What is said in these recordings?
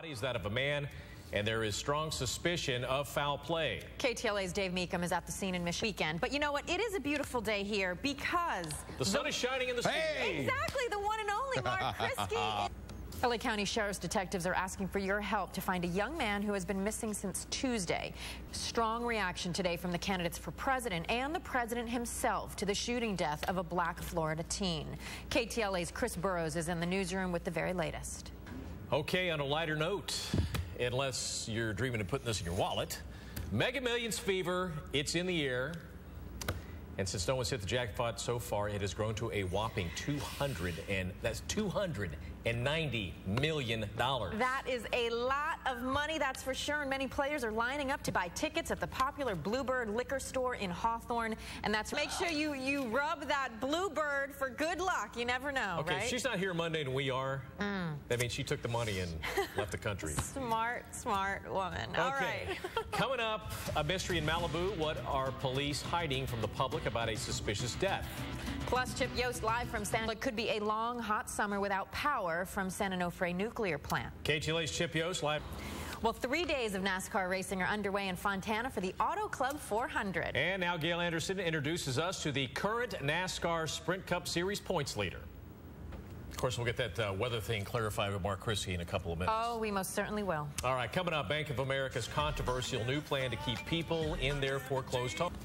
Body is that of a man, and there is strong suspicion of foul play. KTLA's Dave Meekum is at the scene in Michigan weekend. But you know what? It is a beautiful day here because the sun is shining in the studio. Exactly, the one and only Mark Kriske. LA County Sheriff's detectives are asking for your help to find a young man who has been missing since Tuesday. Strong reaction today from the candidates for president and the president himself to the shooting death of a Black Florida teen. KTLA's Chris Burrows is in the newsroom with the very latest. Okay, on a lighter note, unless you're dreaming of putting this in your wallet, Mega Millions fever, it's in the air. And since no one's hit the jackpot so far, it has grown to a whopping $290 million. That is a lot of money, that's for sure. And many players are lining up to buy tickets at the popular Bluebird liquor store in Hawthorne. And that's make sure you rub that Bluebird for good luck. You never know, okay, right? She's not here Monday and we are. That means she took the money and left the country. Smart woman. Okay. All right. Coming up, a mystery in Malibu. What are police hiding from the public about a suspicious death? Plus, Chip Yost live from It could be a long, hot summer without power from San Onofre nuclear plant. KTLA's Chip Yost live. Well, 3 days of NASCAR racing are underway in Fontana for the Auto Club 400. And now Gail Anderson introduces us to the current NASCAR Sprint Cup Series points leader. Of course, we'll get that weather thing clarified with Mark Kriske in a couple of minutes. Oh, we most certainly will. All right, coming up, Bank of America's controversial new plan to keep people in their foreclosed homes.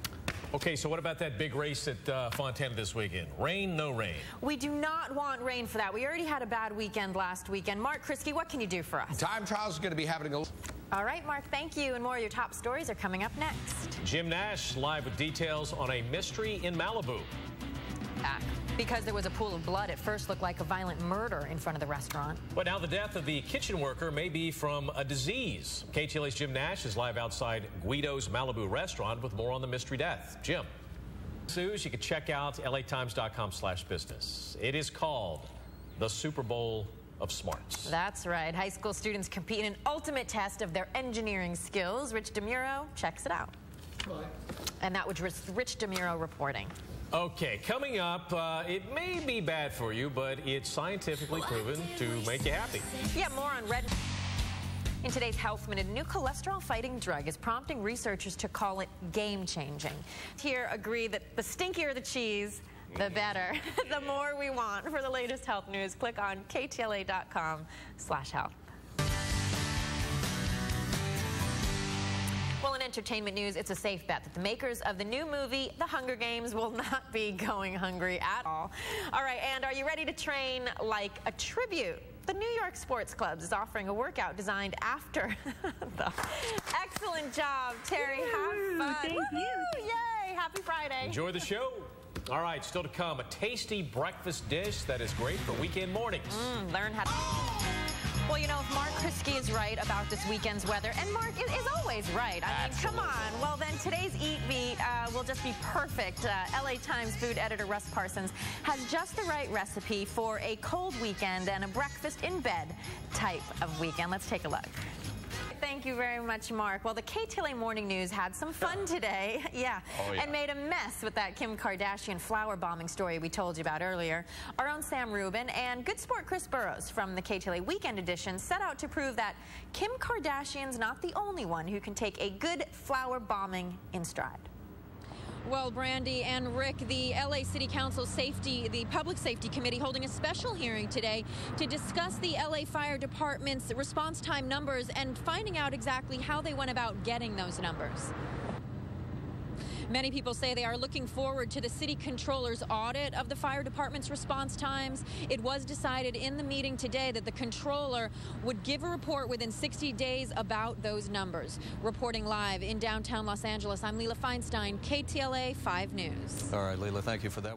Okay, so what about that big race at Fontana this weekend? Rain, no rain? We do not want rain for that. We already had a bad weekend last weekend. Mark Kriske, what can you do for us? Time trials is going to be happening. All right, Mark, thank you. And more of your top stories are coming up next. Jim Nash live with details on a mystery in Malibu. Because there was a pool of blood, it first looked like a violent murder in front of the restaurant. But now the death of the kitchen worker may be from a disease. KTLA's Jim Nash is live outside Guido's Malibu restaurant with more on the mystery death. Jim. You can check out latimes.com/business. It is called the Super Bowl of Smarts. That's right. High school students compete in an ultimate test of their engineering skills. Rich DeMuro checks it out. Bye. And that was Rich DeMuro reporting. Okay, coming up, it may be bad for you, but it's scientifically proven to make you happy. Yeah, more on red. In today's Health Minute, a new cholesterol-fighting drug is prompting researchers to call it game-changing. Here agree that the stinkier the cheese, the better. The more we want. For the latest health news, click on ktla.com/health. Well, in entertainment news, it's a safe bet that the makers of the new movie, The Hunger Games, will not be going hungry at all. All right, and are you ready to train like a tribute? The New York Sports Clubs is offering a workout designed after the excellent job, Terry. Have fun. Thank you. Yay, happy Friday. Enjoy the show. All right, still to come, a tasty breakfast dish that is great for weekend mornings. Learn how to... Well, you know, if Mark Kriske is right about this weekend's weather, and Mark is always right. I mean, come on. Well, then today's Eat Beat will just be perfect. LA Times food editor Russ Parsons has just the right recipe for a cold weekend and a breakfast in bed type of weekend. Let's take a look. Thank you very much, Mark. Well, the KTLA Morning News had some fun today, and made a mess with that Kim Kardashian flower bombing story we told you about earlier. Our own Sam Rubin and good sport Chris Burrows from the KTLA Weekend Edition set out to prove that Kim Kardashian's not the only one who can take a good flower bombing in stride. Well, Brandy and Rick, the LA City Council the Public Safety Committee holding a special hearing today to discuss the LA Fire Department's response time numbers and finding out exactly how they went about getting those numbers. Many people say they are looking forward to the city controller's audit of the fire department's response times. It was decided in the meeting today that the controller would give a report within 60 days about those numbers. Reporting live in downtown Los Angeles, I'm Leila Feinstein, KTLA 5 News. All right, Leila, thank you for that.